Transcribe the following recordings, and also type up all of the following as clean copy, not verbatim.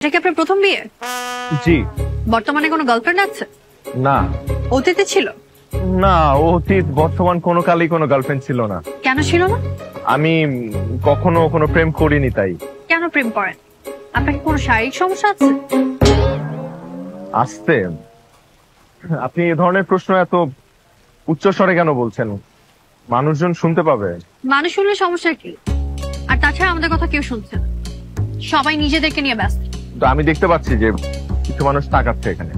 এটা কি আপনার প্রথম বিয়ে? জি। বর্তমানে কোনো গার্লফ্রেন্ড আছে? না। অতীতে ছিল? না, অতীত বর্তমান কোনো কালেই কোনো গার্লফ্রেন্ড ছিল না। কেন ছিল না? আমি কখনো কোনো প্রেম করিনি তাই। কেন প্রেম করেন? আপনার কি কোনো শারীরিক সমস্যা আছে? আসতে আপনি এই ধরনের প্রশ্ন এত উচ্চ স্বরে কেন বলছেন? মানুষজন শুনতে পাবে। মানুষ শুনলে সমস্যা কি? আর তাছাড়া আমাদের কথা কেউ শুনছে না, সবাই নিজেদেরকে নিয়ে ব্যস্ত। তো আমি দেখতে পাচ্ছি যে কিছু মানুষ তাকাচ্ছে এখানে।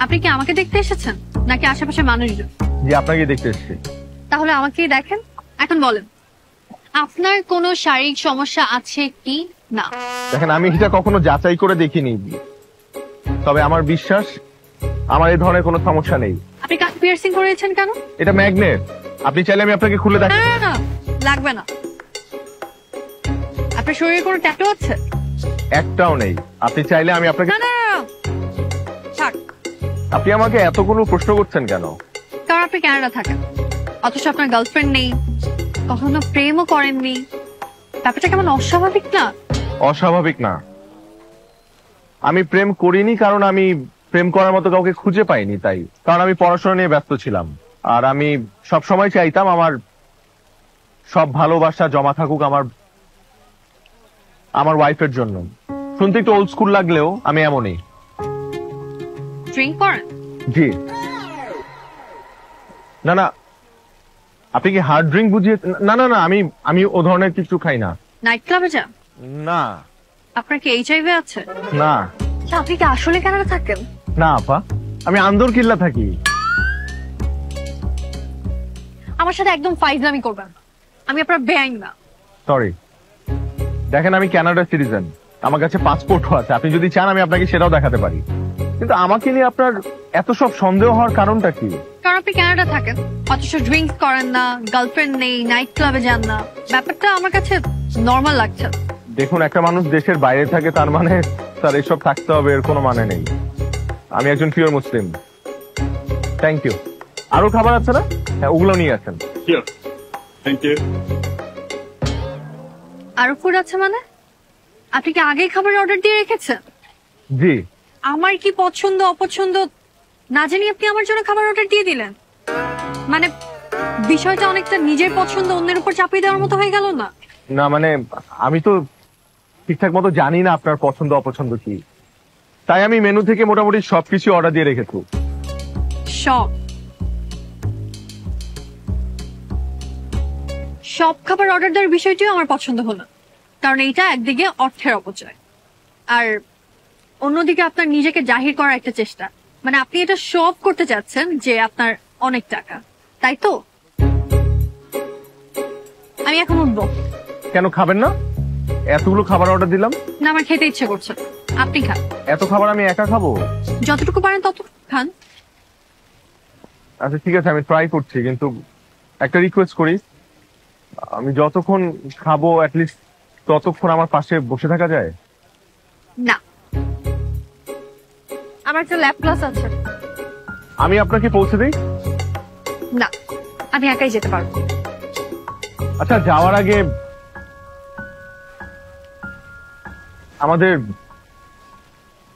আপনি কি আমাকে দেখতে এসেছেন নাকি আশেপাশে মানুষজন? জি, আপনাকে দেখতে এসেছি। তাহলে আমাকেই দেখেন। এখন বলেন, আপনার কোনো শারীরিক সমস্যা আছে কি না? দেখেন, আমি এটা কখনো যাচাই করে দেখিনি, তবে আমার বিশ্বাস আমার এই ধরনের কোনো সমস্যা নেই। আপনি কান পিয়ার্সিং করেছেন কেন? এটা ম্যাগনেট, আপনি চাইলে আমি আপনাকে খুলে দেখাই। না না, লাগবে না। আপনার শরীরে কোনো ট্যাটু আছে? একটাও নেই। আপনি চাইলে আমি আপনাকে। না না না, থাক। আপনি আমাকে এতগুলো প্রশ্ন করছেন কেন? কারণ আপনি কানাডা থাকেন, অথচ আপনার গার্লফ্রেন্ড নেই, কখনো প্রেমও করেননি। ব্যাপারটা কেমন অস্বাভাবিক না? অস্বাভাবিক না। আমি প্রেম করিনি কারণ আমি প্রেম করার মতো কাউকে খুঁজে পাইনি তাই। কারণ আমি পড়াশোনা নিয়ে ব্যস্ত ছিলাম, আর আমি সব সময় চাইতাম আমার সব ভালোবাসা জমা থাকুক আমার ওয়াইফের জন্য। শুনতে একটু ওল্ড স্কুল লাগলেও আমি এমনই। ড্রিঙ্ক করেন? জি। না না, আপনি কি হার্ড ড্রিঙ্ক বুঝিয়ে? না না না, আমি ও ধরনের কিছু খাই না। নাইট ক্লাবে যান? না। আপনার কি এইচআইভি আছে? না। আপনি কি আসলে কানাডা থাকেন? না আপা, আমি আন্দরকিল্লা থাকি। আমার সাথে একদম ফাইজলামি করবেন না, আমি আপনার বেআইন না। সরি। দেখেন, আমি কানাডা সিটিজেন, আমার কাছে পাসপোর্টও আছে। আপনি যদি চান আমি আপনাকে সেটাও দেখাতে পারি। কিন্তু আমাকে নিয়ে আপনার এত সব সন্দেহ হওয়ার কারণটা কি? কারণ আপনি কানাডা থাকেন, অথচ ড্রিঙ্কস করেন না, গার্লফ্রেন্ড নেই, নাইট ক্লাবে যান না। ব্যাপারটা আমার কাছে নর্মাল লাগছে। দেখুন, একটা মানুষ দেশের বাইরে থাকে তার মানে তার এসব থাকতে হবে এর কোনো মানে নেই। আমি একজন পিওর মুসলিম। Thank you. আরো খাবার আছে না? হ্যাঁ, ওগুলো নিয়ে আসেন। Thank you. আরো ফুড আছে মানে? আপনি কি আগেই খাবার অর্ডার দিয়ে রেখেছেন? জি। আমার কি পছন্দ অপছন্দ না জানি আপনি আমার জন্য খাবার অর্ডার দিয়ে দিলেন? মানে বিষয়টা অনেকটা নিজের পছন্দ অন্যের উপর চাপিয়ে দেওয়ার মতো হয়ে গেল না? না মানে আমি তো ঠিকঠাক মতো জানি না আপনার পছন্দ অপছন্দ কি, তাই আমি মেনু থেকে মোটামুটি সবকিছু অর্ডার দিয়ে রেখেছি। সব খাবার অর্ডার দেওয়ার বিষয়টিও আমার পছন্দ হলো, কারণ এইটা একদিকে অর্থের অপচয়, আর অন্যদিকে আপনার নিজেকে জাহির করার একটা চেষ্টা। মানে আপনি এটা শো অফ করতে চাচ্ছেন যে আপনার অনেক টাকা, তাই তো? আমি এখন উঠবো। কেন খাবেন না? এতগুলো খাবার অর্ডার দিলাম। না, আমার খেতে ইচ্ছে করছে, আপনি খান। এত খাবার আমি একা খাবো? যতটুকু পারেন ততটুকু খান। আচ্ছা ঠিক আছে, আমি ট্রাই করছি, কিন্তু একটা রিকোয়েস্ট করি, আমি যতক্ষণ খাবো অ্যাটলিস্ট ততক্ষণ আমার পাশে বসে থাকা যায়? না, আমার একটা ল্যাব ক্লাস আছে। আমি আপনাকে পৌঁছে দিই? না, আমি একাই যেতে পারবো। আচ্ছা, যাওয়ার আগে আমাদের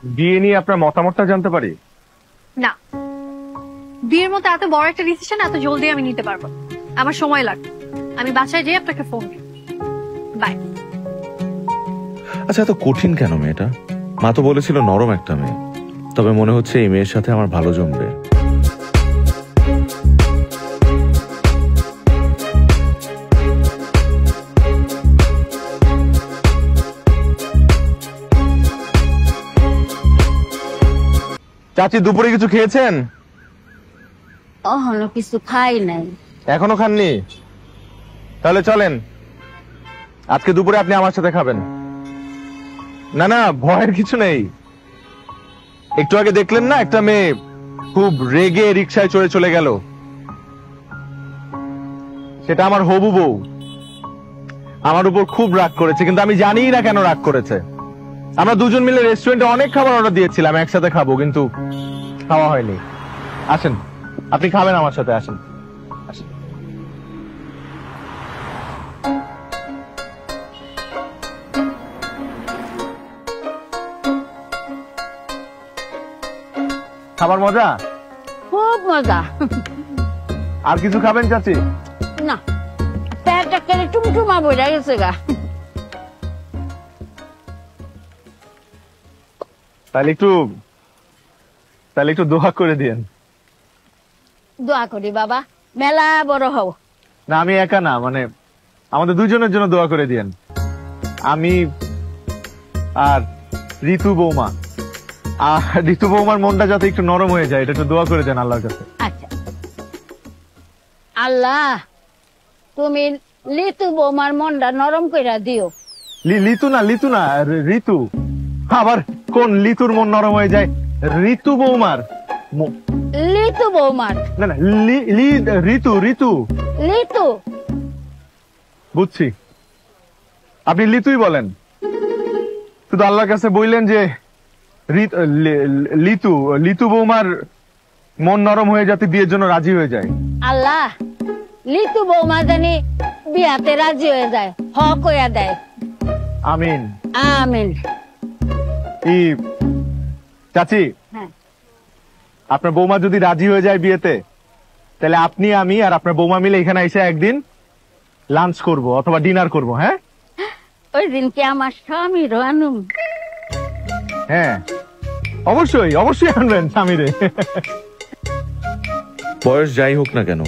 বিয়ে নিয়ে আপনার মতামতটা জানতে পারি? না, বিয়ের মতো এত বড় একটা ডিসিশন এত জলদি আমি নিতে পারবো, আমার সময় লাগবে। আমি বাসায় যেয়ে আপনাকে ফোন দিই। বাই। আচ্ছা, এত কঠিন কেন মেয়েটা? মা তো বলেছিল নরম একটা মেয়ে, তবে মনে হচ্ছে এই মেয়ের সাথে আমার ভালো জমবে। চাচি, দুপুরে কিছু খেয়েছেন? এখনো কিছু খাই নাই। এখনো খাননি? তাহলে চলেন, আজকে দুপুরে আপনি আমার সাথে খাবেন। না না, ভয়ের কিছু নেই। একটু আগে দেখলেন না একটা মেয়ে খুব রেগে রিকশায় চড়ে চলে গেল? সেটা আমার হবু বউ। আমার উপর খুব রাগ করেছে, কিন্তু আমি জানি না কেন রাগ করেছে। আমরা দুজন মিলে রেস্টুরেন্টে অনেক খাবার অর্ডার দিয়েছিলাম একসাথে খাবো, কিন্তু খাওয়া হয়নি। আসেন, আপনি খাবেন আমার সাথে, আসেন। খাবার মজা? খুব মজা। আর কিছু খাবেন চাচি? না, পেটটা কেড়ে টুমটুমা বইরা গেছে গা। তাহলে একটু দোয়া করে দিয়েন। দোয়া করি বাবা, মেলা বড় হও। না, আমি একা না, মানে আমাদের দুজনের জন্য দোয়া করে দিয়েন। আমি আর ঋতু বৌমা, আর ঋতু বৌমার মনটা যাতে একটু নরম হয়ে যায়, এটা একটু দোয়া করে দেন আল্লাহর কাছে। আচ্ছা আল্লাহ, তুমি লিতু বৌমার মনটা নরম কইরা দিও। লিতু না ঋতু। আবার কোন লিতুর মন নরম হয়ে যায়? ঋতু বৌমার লিতু বৌমার, না না, ঋতু। লিতু। বুঝছি, আপনি লিতুই বলেন। শুধু আল্লাহর কাছে বললেন যে লিতু বৌমার মন নরম হয়ে যাতে বিয়ের জন্য রাজি হয়ে যায়। আল্লাহ, লিতু বৌমা জানি বিয়াতে রাজি হয়ে যায়, হক হইয়া দেয়। আমিন আমিন। চাচি, হ্যাঁ, আপনার বৌমা যদি রাজি হয়ে যায় বিয়েতে, তাহলে আপনি, আমি আর আপনার বৌমা মিলে এখানে এসে একদিন লাঞ্চ করব অথবা ডিনার করব। হ্যাঁ, ওই দিনকে আমার স্বামীরও আনুম। হ্যাঁ, অবশ্যই আনবেন স্বামীরে। বয়স যাই হোক না কেন,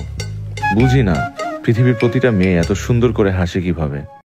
বুঝি না পৃথিবীর প্রতিটা মেয়ে এত সুন্দর করে হাসে কিভাবে।